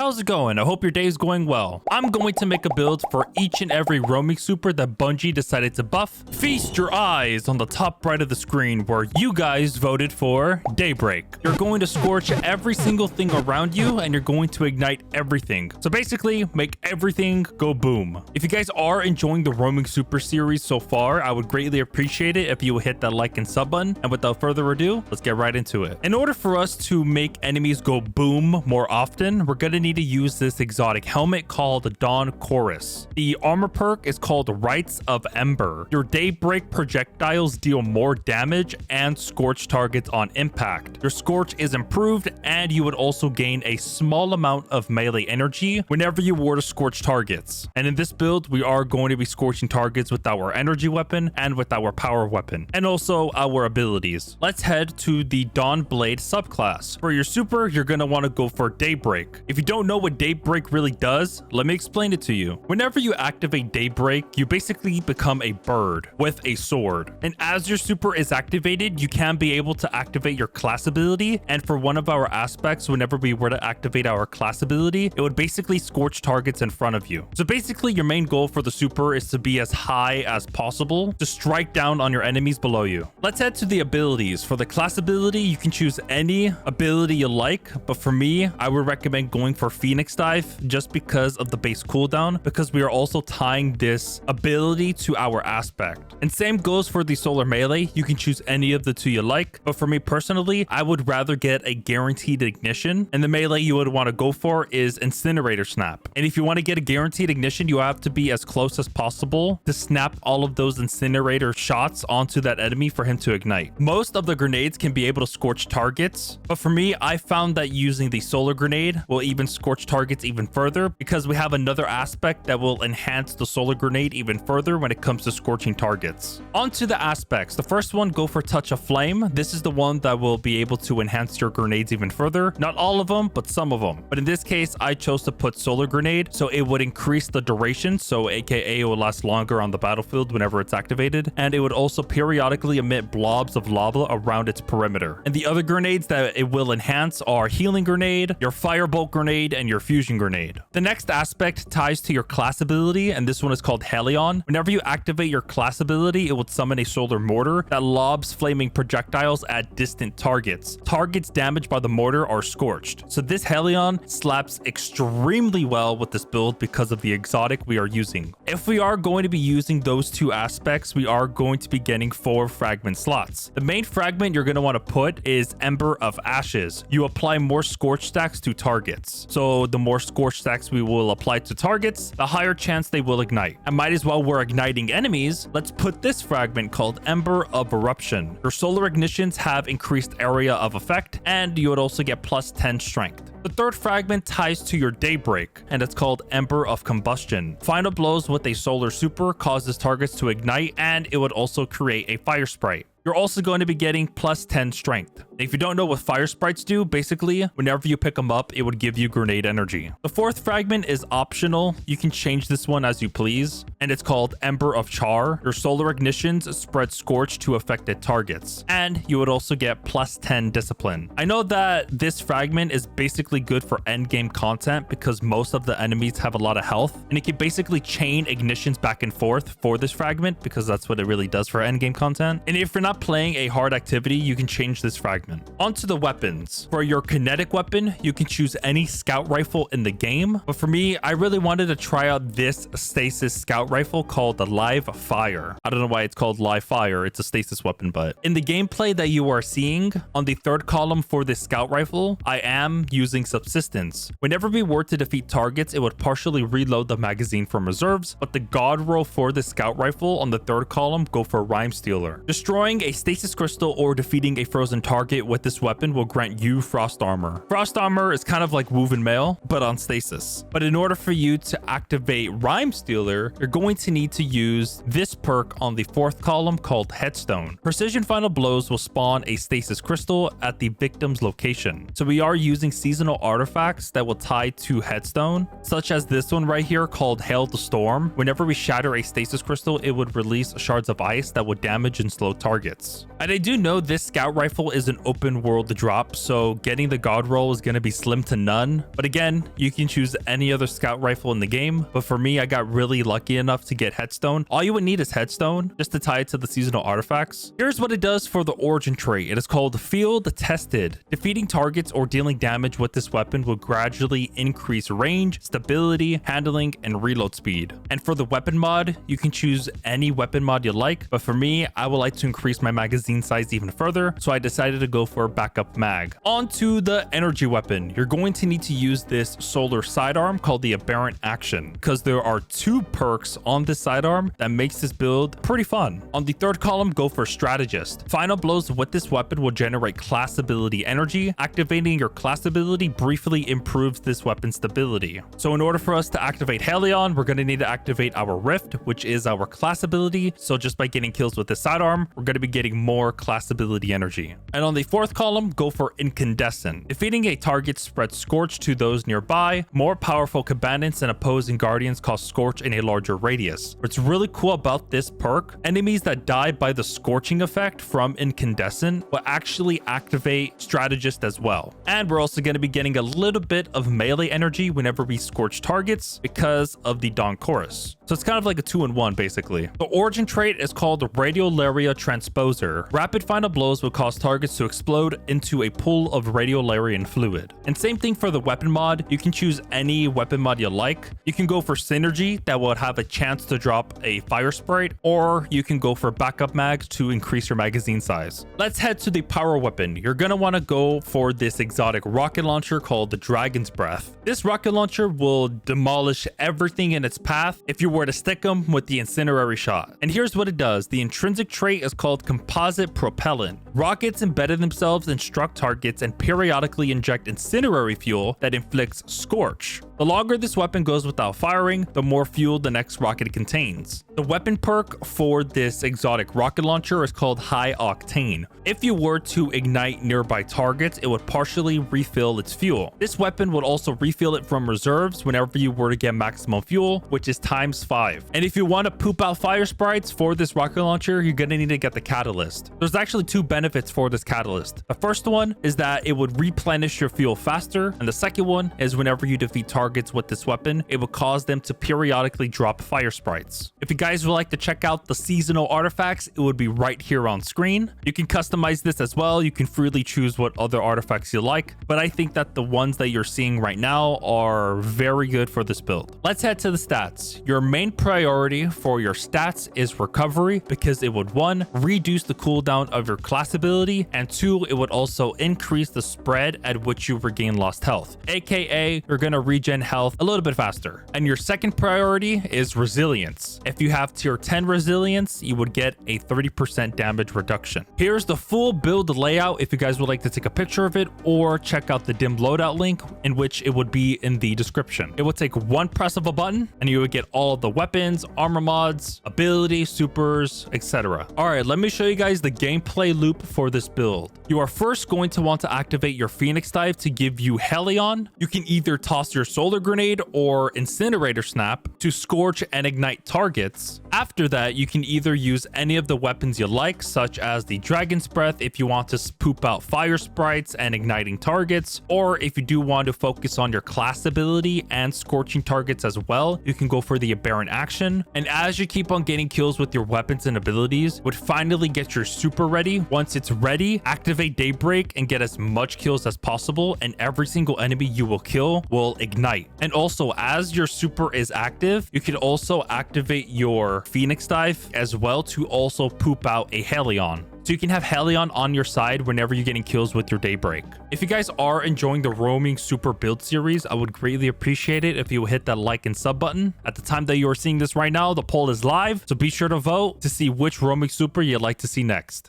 how's it going? I hope your day is going well. I'm going to make a build for each and every roaming super that Bungie decided to buff. Feast your eyes on the top right of the screen where you guys voted for Daybreak. You're going to scorch every single thing around you and you're going to ignite everything. So basically, make everything go boom. If you guys are enjoying the roaming super series so far, I would greatly appreciate it if you would hit that like and sub button. And without further ado, let's get right into it. In order for us to make enemies go boom more often, we're gonna need to use this exotic helmet called the Dawn Chorus. The armor perk is called Rites of Ember. Your Daybreak projectiles deal more damage and scorch targets on impact. Your scorch is improved and you would also gain a small amount of melee energy whenever you were to scorch targets. And in this build, we are going to be scorching targets with our energy weapon and with our power weapon, and also our abilities. Let's head to the Dawn Blade subclass. For your super, you're gonna want to go for Daybreak. If you don't know what Daybreak really does, let me explain it to you. Whenever you activate Daybreak, you basically become a bird with a sword. And as your super is activated, you can be able to activate your class ability. And for one of our aspects, whenever we were to activate our class ability, it would basically scorch targets in front of you. So basically, your main goal for the super is to be as high as possible to strike down on your enemies below you. Let's head to the abilities. For the class ability, you can choose any ability you like, but for me, I would recommend going for Phoenix Dive just because of the base cooldown, because we are also tying this ability to our aspect. And same goes for the solar melee. You can choose any of the two you like, but for me personally, I would rather get a guaranteed ignition, and the melee you would want to go for is Incinerator Snap. And if you want to get a guaranteed ignition, you have to be as close as possible to snap all of those incinerator shots onto that enemy for him to ignite. Most of the grenades can be able to scorch targets, but for me, I found that using the solar grenade will even scorch targets even further, because we have another aspect that will enhance the solar grenade even further when it comes to scorching targets. Onto the aspects. The first one, go for Touch of Flame. This is the one that will be able to enhance your grenades even further. Not all of them, but some of them. But in this case, I chose to put solar grenade, so it would increase the duration, so aka it will last longer on the battlefield whenever it's activated, and it would also periodically emit blobs of lava around its perimeter. And the other grenades that it will enhance are Healing Grenade, your Firebolt Grenade, and your Fusion Grenade. The next aspect ties to your class ability, and this one is called Helion. Whenever you activate your class ability, it would summon a solar mortar that lobs flaming projectiles at distant targets. Targets damaged by the mortar are scorched. So this Helion slaps extremely well with this build because of the exotic we are using. If we are going to be using those two aspects, we are going to be getting 4 fragment slots. The main fragment you're going to want to put is Ember of Ashes. You apply more scorch stacks to targets. So the more scorch stacks we will apply to targets, the higher chance they will ignite. And might as well we're igniting enemies, let's put this fragment called Ember of Eruption. Your solar ignitions have increased area of effect, and you would also get plus 10 strength. The third fragment ties to your Daybreak, and it's called Ember of Combustion. Final blows with a solar super causes targets to ignite, and it would also create a fire sprite. You're also going to be getting plus 10 strength. If you don't know what fire sprites do, basically, whenever you pick them up, it would give you grenade energy. The fourth fragment is optional. You can change this one as you please, and it's called Ember of Char. Your solar ignitions spread scorch to affected targets, and you would also get plus 10 discipline. I know that this fragment is basically good for endgame content because most of the enemies have a lot of health, and it can basically chain ignitions back and forth for this fragment because that's what it really does for endgame content. And if you're not playing a hard activity, you can change this fragment. Onto the weapons. For your kinetic weapon, you can choose any scout rifle in the game, but for me, I really wanted to try out this stasis scout rifle called the Live Fire. I don't know why it's called Live Fire. It's a stasis weapon, but in the gameplay that you are seeing on the third column for this scout rifle, I am using Subsistence. Whenever we were to defeat targets, it would partially reload the magazine from reserves, but the god roll for the scout rifle on the third column go for Rhyme Stealer. Destroying a stasis crystal or defeating a frozen target with this weapon will grant you Frost Armor. Frost Armor is kind of like Woven Mail, but on stasis. But in order for you to activate Rhyme Stealer, you're going to need to use this perk on the fourth column called Headstone. Precision Final Blows will spawn a stasis crystal at the victim's location. So we are using seasonal artifacts that will tie to Headstone, such as this one right here called Hail the Storm. Whenever we shatter a stasis crystal, it would release shards of ice that would damage and slow targets. targets. And I do know this scout rifle is an open world drop, so getting the god roll is going to be slim to none. But again, you can choose any other scout rifle in the game. But for me, I got really lucky enough to get headstone. All you would need is headstone just to tie it to the seasonal artifacts. Here's what it does for the origin trait. It is called Field Tested. Defeating targets or dealing damage with this weapon will gradually increase range, stability, handling, and reload speed. And for the weapon mod, you can choose any weapon mod you like, but for me, I would like to increase my magazine size even further, so I decided to go for backup mag. On to the energy weapon. You're going to need to use this solar sidearm called the Aberrant Action, because there are 2 perks on this sidearm that makes this build pretty fun. On the 3rd column, go for Strategist. Final blows with this weapon will generate class ability energy. Activating your class ability briefly improves this weapon's stability. So in order for us to activate Helion, we're going to need to activate our Rift, which is our class ability. So just by getting kills with the sidearm, we're going to be getting more class ability energy. And on the 4th column, go for Incandescent. Defeating a target spreads Scorch to those nearby. More powerful combatants and opposing guardians cause Scorch in a larger radius. What's really cool about this perk, enemies that die by the scorching effect from Incandescent will actually activate Strategist as well. And we're also going to be getting a little bit of melee energy whenever we scorch targets because of the Dawn Chorus. So it's kind of like a 2-in-1 basically. The origin trait is called Radiolaria Transposer. Rapid final blows will cause targets to explode into a pool of radiolarian fluid. And same thing for the weapon mod. You can choose any weapon mod you like. You can go for Synergy that will have a chance to drop a fire sprite, or you can go for backup mags to increase your magazine size. Let's head to the power weapon. You're going to want to go for this exotic rocket launcher called the Dragon's Breath. This rocket launcher will demolish everything in its path if you were to stick them with the incendiary shot. And here's what it does. The intrinsic trait is called Composite Propellant. Rockets embedded themselves in struck targets and periodically inject incendiary fuel that inflicts scorch. The longer this weapon goes without firing, the more fuel the next rocket contains. The weapon perk for this exotic rocket launcher is called High Octane. If you were to ignite nearby targets, it would partially refill its fuel. This weapon would also refill it from reserves whenever you were to get maximum fuel, which is ×5. And if you want to poop out fire sprites for this rocket launcher, you're going to need to get the catalyst. There's actually 2 benefits for this catalyst. The first one is that it would replenish your fuel faster, and the second one is whenever you defeat targets with this weapon, it will cause them to periodically drop fire sprites. If you guys would like to check out the seasonal artifacts, it would be right here on screen. You can customize this as well. You can freely choose what other artifacts you like, but I think that the ones that you're seeing right now are very good for this build. Let's head to the stats. Your main priority for your stats is recovery, because it would 1, reduce the cooldown of your class ability, and 2, it would also increase the spread at which you regain lost health, aka you're gonna regen health a little bit faster. And your second priority is resilience. If you have tier 10 resilience, you would get a 30% damage reduction. Here's the full build layout if you guys would like to take a picture of it, or check out the dim loadout link, in which it would be in the description. It would take one press of a button and you would get all of the weapons, armor mods, abilities, supers, etc. All right, let me show you guys the gameplay loop for this build. You are first going to want to activate your Phoenix Dive to give you Helion. You can either toss your Solar Grenade or Incinerator Snap to scorch and ignite targets. After that, you can either use any of the weapons you like, such as the Dragon's Breath if you want to poop out fire sprites and igniting targets, or if you do want to focus on your class ability and scorching targets as well, you can go for the Aberrant Action. And as you keep on getting kills with your weapons and abilities, would finally get your super ready. Once it's ready, activate Daybreak and get as much kills as possible, and every single enemy you will kill will ignite. And also, as your super is active, you can also activate your Phoenix Dive as well to also poop out a Helion. So you can have Helion on your side whenever you're getting kills with your Daybreak. If you guys are enjoying the roaming super build series, I would greatly appreciate it if you would hit that like and sub button. At the time that you are seeing this right now, the poll is live, so be sure to vote to see which roaming super you'd like to see next.